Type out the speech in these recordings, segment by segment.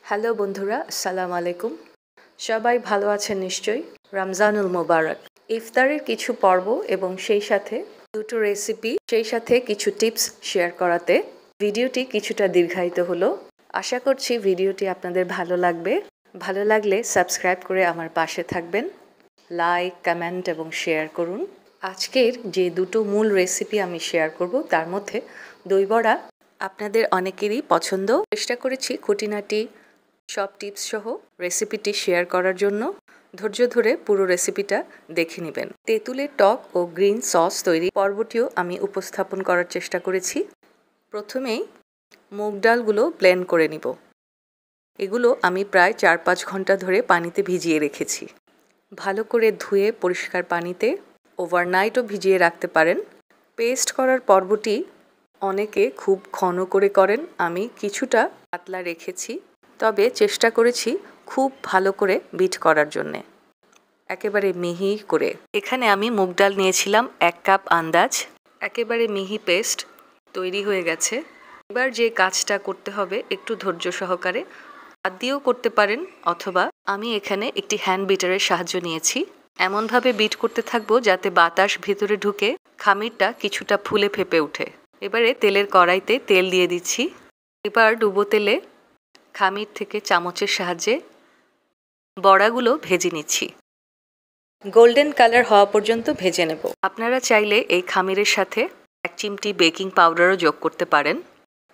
Hello বন্ধুরা, আসসালামু আলাইকুম। সবাই ভালো আছেন নিশ্চয়ই। রমজানুল মোবারক। ইফতারের কিছু পর্ব এবং সেই সাথে দুটো রেসিপি, সেই সাথে কিছু টিপস শেয়ার করাতে ভিডিওটি কিছুটা দীর্ঘায়িত হলো। আশা করছি ভিডিওটি আপনাদের ভালো লাগবে। ভালো লাগলে সাবস্ক্রাইব করে আমার পাশে থাকবেন। লাইক, কমেন্ট এবং শেয়ার করুন। আজকের যে দুটো মূল রেসিপি আমি শেয়ার করব তার মধ্যে দই বড়া আপনাদের অনেকেরই পছন্দ। চেষ্টা করেছি খুঁটিনাটি সব টিপস সহ রেসিপিটি শেয়ার করার জন্য। ধৈর্য ধরে পুরো রেসিপিটা দেখে নেবেন। তেঁতুলের টক ও গ্রিন সস তৈরি পর্বটিও আমি উপস্থাপন করার চেষ্টা করেছি। প্রথমেই মুগ ডালগুলো ব্লেন্ড করে নিব। এগুলো আমি প্রায় 4-5 ঘন্টা ধরে পানিতে ভিজিয়ে রেখেছি। ভালো করে ধুয়ে পরিষ্কার পানিতে ওভারনাইটও ভিজিয়ে রাখতে পারেন। পেস্ট করার পর্বটি অনেকে খুব ঘন করে করেন, আমি কিছুটা পাতলা রেখেছি, তবে চেষ্টা করেছি খুব ভালো করে বিট করার জন্যে, একেবারে মিহি করে। এখানে আমি মুগ ডাল নিয়েছিলাম 1 কাপ আন্দাজ। একেবারে মিহি পেস্ট তৈরি হয়ে গেছে। এবার যে কাজটা করতে হবে একটু ধৈর্য সহকারে, হাত দিয়েও করতে পারেন অথবা আমি এখানে একটি হ্যান্ড বিটারের সাহায্য নিয়েছি। এমনভাবে বিট করতে থাকবো যাতে বাতাস ভেতরে ঢুকে খামিরটা কিছুটা ফুলে ফেপে ওঠে। এবারে তেলের কড়াইতে তেল দিয়ে দিচ্ছি। এবার ডুবো তেলে খামির থেকে চামচের সাহায্যে বড়াগুলো ভেজে নিচ্ছি। গোল্ডেন কালার হওয়া পর্যন্ত ভেজে নেব। আপনারা চাইলে এই খামিরের সাথে 1 চিমটি বেকিং পাউডারও যোগ করতে পারেন।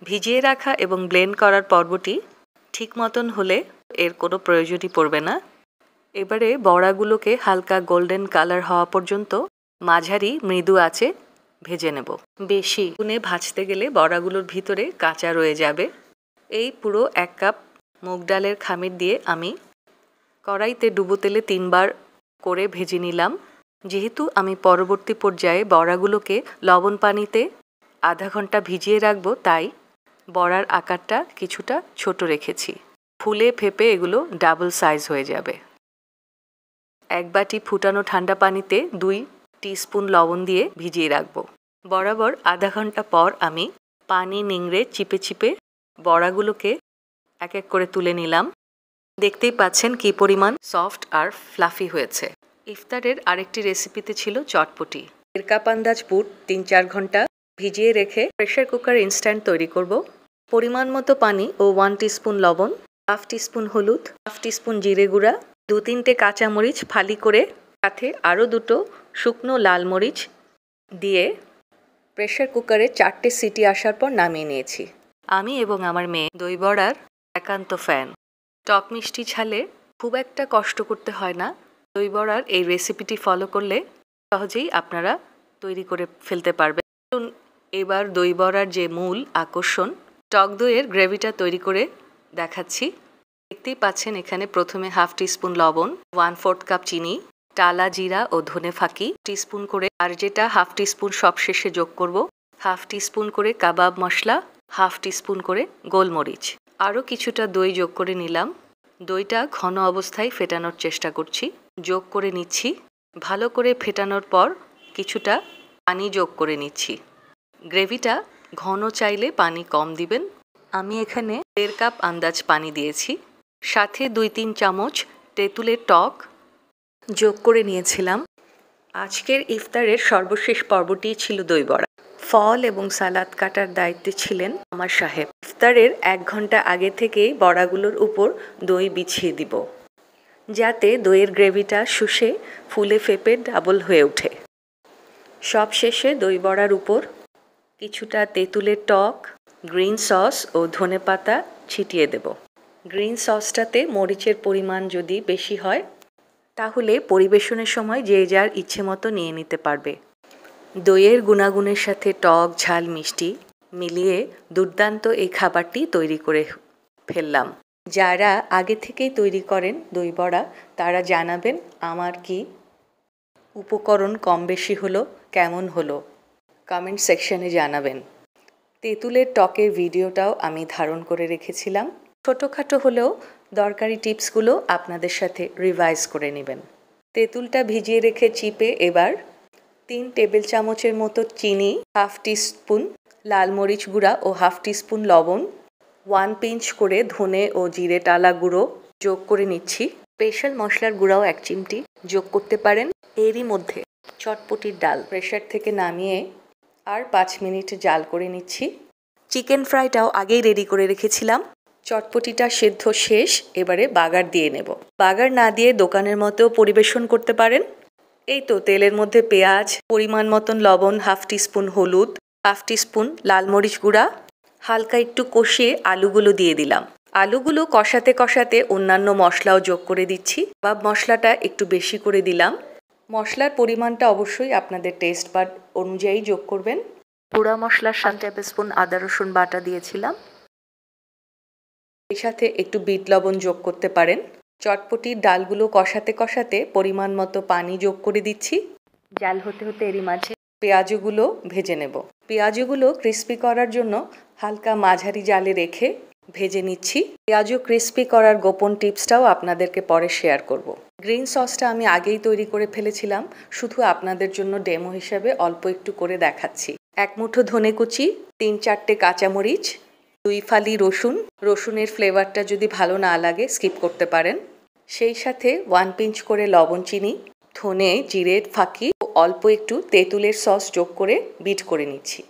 ভিজিয়ে রাখা এবং ব্লেন্ড করার পর্বটি ঠিক মতন হলে এর কোনো প্রয়োজনই পড়বে না। এবারে বড়াগুলোকে হালকা গোল্ডেন কালার হওয়া পর্যন্ত মাঝারি মৃদু আঁচে ভেজে নেব। বেশি আগুনে ভাজতে গেলে বড়াগুলোর ভিতরে কাঁচা রয়ে যাবে। এই পুরো 1 কাপ মুগ ডালের খামির দিয়ে আমি কড়াইতে ডুবো তেলে 3 বার করে ভেজে নিলাম। যেহেতু আমি পরবর্তী পর্যায়ে বড়াগুলোকে লবণ পানিতে আধা ঘন্টা ভিজিয়ে রাখবো, তাই বড়ার আকারটা কিছুটা ছোট রেখেছি। ফুলে ফেপে এগুলো ডাবল সাইজ হয়ে যাবে। 1 বাটি ফুটানো ঠান্ডা পানিতে 2 টিস্পুন লবণ দিয়ে ভিজিয়ে রাখবো। বরাবর আধা ঘন্টা পর আমি পানি নিংড়ে চিপে চিপে বড়াগুলোকে এক এক করে তুলে নিলাম। দেখতেই পাচ্ছেন কি পরিমাণ সফট আর ফ্লাফি হয়েছে। ইফতারের আরেকটি রেসিপিতে ছিল চটপটি। 1 কাপ আন্দাজ বুট 3-4 ঘন্টা ভিজিয়ে রেখে প্রেসার কুকার ইনস্ট্যান্ট তৈরি করব। পরিমাণ মতো পানি ও 1 টিস্পুন লবণ, 1/2 টিস্পুন হলুদ, 1/2 টিস্পুন জিরে গুঁড়া, 2-3টে কাঁচামরিচ ফালি করে, সাথে আরও 2টো শুকনো লাল মরিচ দিয়ে প্রেসার কুকারে 4টে সিটি আসার পর নামিয়ে নিয়েছি। আমি এবং আমার মেয়ে দই বড়ার একান্ত ফ্যান। টক মিষ্টি ঝালে খুব একটা কষ্ট করতে হয় না। দই বড়ার এই রেসিপিটি ফলো করলে সহজেই আপনারা তৈরি করে ফেলতে পারবেন। এবার দই বড়ার যে মূল আকর্ষণ, টক দইয়ের গ্রেভিটা তৈরি করে দেখাচ্ছি। দেখতেই পাচ্ছেন এখানে প্রথমে 1/2 টিস্পুন লবণ, 1/4 কাপ চিনি, টালা জিরা ও ধনে ফাঁকি টিস্পুন করে, আর যেটা 1/2 টিস্পুন সবশেষে যোগ করব, 1/2 টিস্পুন করে কাবাব মশলা, 1/2 টিস্পুন করে গোলমরিচ। আরও কিছুটা দই যোগ করে নিলাম। দইটা ঘন অবস্থায় ফেটানোর চেষ্টা করছি। যোগ করে নিচ্ছি। ভালো করে ফেটানোর পর কিছুটা পানি যোগ করে নিচ্ছি। গ্রেভিটা ঘন চাইলে পানি কম দিবেন। আমি এখানে 1.5 কাপ আন্দাজ পানি দিয়েছি। সাথে 2-3 চামচ তেঁতুলের টক যোগ করে নিয়েছিলাম। আজকের ইফতারের সর্বশেষ পর্বটি ছিল দই বড়া। ফল এবং সালাদ কাটার দায়িত্বে ছিলেন আমার সাহেব। ইফতারের 1 ঘন্টা আগে থেকেই বড়াগুলোর উপর দই বিছিয়ে দিব, যাতে দইয়ের গ্রেভিটা শুষে ফুলে ফেপে ডাবল হয়ে ওঠে। সবশেষে দই বড়ার উপর কিছুটা তেঁতুলের টক, গ্রিন সস ও ধনেপাতা ছিটিয়ে দেব। গ্রিন সসটাতে মরিচের পরিমাণ যদি বেশি হয় তাহলে পরিবেশনের সময় যে যার ইচ্ছে মতো নিয়ে নিতে পারবে। দইয়ের গুণাগুণের সাথে টক, ঝাল, মিষ্টি মিলিয়ে দুর্দান্ত এই খাবারটি তৈরি করে ফেললাম। যারা আগে থেকেই তৈরি করেন দই বড়া তারা জানাবেন আমার কি উপকরণ কম বেশি হলো, কেমন হলো, কমেন্ট সেকশনে জানাবেন। তেঁতুলের টকের ভিডিওটাও আমি ধারণ করে রেখেছিলাম। ছোটোখাটো হলেও দরকারি টিপসগুলো আপনাদের সাথে রিভাইজ করে নেবেন। তেঁতুলটা ভিজিয়ে রেখে চিপে এবার 3 টেবিল চামচের মতো চিনি, 1/2 টিস্পুন লাল মরিচ গুঁড়া ও 1/2 টিস্পুন লবণ 1 পিঞ্চ করে ধনে ও জিরে টালা গুঁড়ো যোগ করে নিচ্ছি। স্পেশাল মশলার গুঁড়াও 1 চিমটি যোগ করতে পারেন। এরই মধ্যে চটপটির ডাল প্রেসার থেকে নামিয়ে আর 5 মিনিট জাল করে নিচ্ছি। চিকেন ফ্রাইটাও আগেই রেডি করে রেখেছিলাম। চটপটিটা সেদ্ধ শেষ, এবারে বাগার দিয়ে নেব। বাগার না দিয়ে দোকানের মতো পরিবেশন করতে পারেন। এই তো তেলের মধ্যে পেঁয়াজ, পরিমাণ মতন লবণ, 1/2 টিস্পুন হলুদ, 1/2 টিস্পুন লাল মরিচ গুঁড়া, হালকা একটু কষিয়ে আলুগুলো দিয়ে দিলাম। আলুগুলো কষাতে কষাতে অন্যান্য মশলাও যোগ করে দিচ্ছি। কাবাব মশলাটা একটু বেশি করে দিলাম। মশলার পরিমাণটা অবশ্যই আপনাদের টেস্ট বাড অনুযায়ী যোগ করবেন। গুঁড়া মশলার 7 টেবিলস্পুন আদা রসুন বাটা দিয়েছিলাম। এর সাথে একটু বিট লবণ যোগ করতে পারেন। চটপটির ডালগুলো কষাতে কষাতে পরিমাণ মতো পানি যোগ করে দিচ্ছি। জাল হতে হতে এরই মাঝে পেঁয়াজগুলো ভেজে নেব। পেঁয়াজগুলো ক্রিস্পি করার জন্য হালকা মাঝারি জালে রেখে ভেজে নিচ্ছি। পেঁয়াজও ক্রিস্পি করার গোপন টিপসটাও আপনাদেরকে পরে শেয়ার করব। গ্রিন সসটা আমি আগেই তৈরি করে ফেলেছিলাম, শুধু আপনাদের জন্য ডেমো হিসাবে অল্প একটু করে দেখাচ্ছি। 1 মুঠো ধনে কুচি, 3-4টে কাঁচামরিচ, 2 ফালি রসুন। রসুনের ফ্লেভারটা যদি ভালো না লাগে স্কিপ করতে পারেন। সেই সাথে 1 পিঞ্চ করে লবণ চিনি, ধনে জিরের ফাঁকি ও অল্প একটু তেঁতুলের সস যোগ করে বিট করে নিচ্ছি।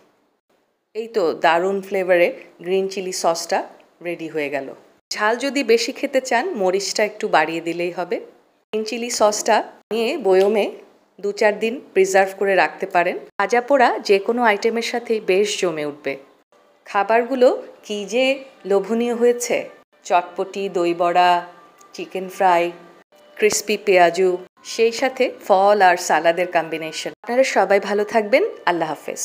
এই তো দারুণ ফ্লেভারে গ্রিন চিলি সসটা রেডি হয়ে গেল। ঝাল যদি বেশি খেতে চান মরিচটা একটু বাড়িয়ে দিলেই হবে। গ্রিন চিলি সসটা নিয়ে বয়মে 2-4 দিন প্রিজার্ভ করে রাখতে পারেন। ভাজা পোড়া যে কোনো আইটেমের সাথেই বেশ জমে উঠবে। খাবারগুলো কী যে লোভনীয় হয়েছে! চটপটি, দই বড়া, চিকেন ফ্রাই, ক্রিস্পি পেঁয়াজু, সেই সাথে ফল আর সালাদের কম্বিনেশন। আপনারা সবাই ভালো থাকবেন। আল্লাহ হাফেজ।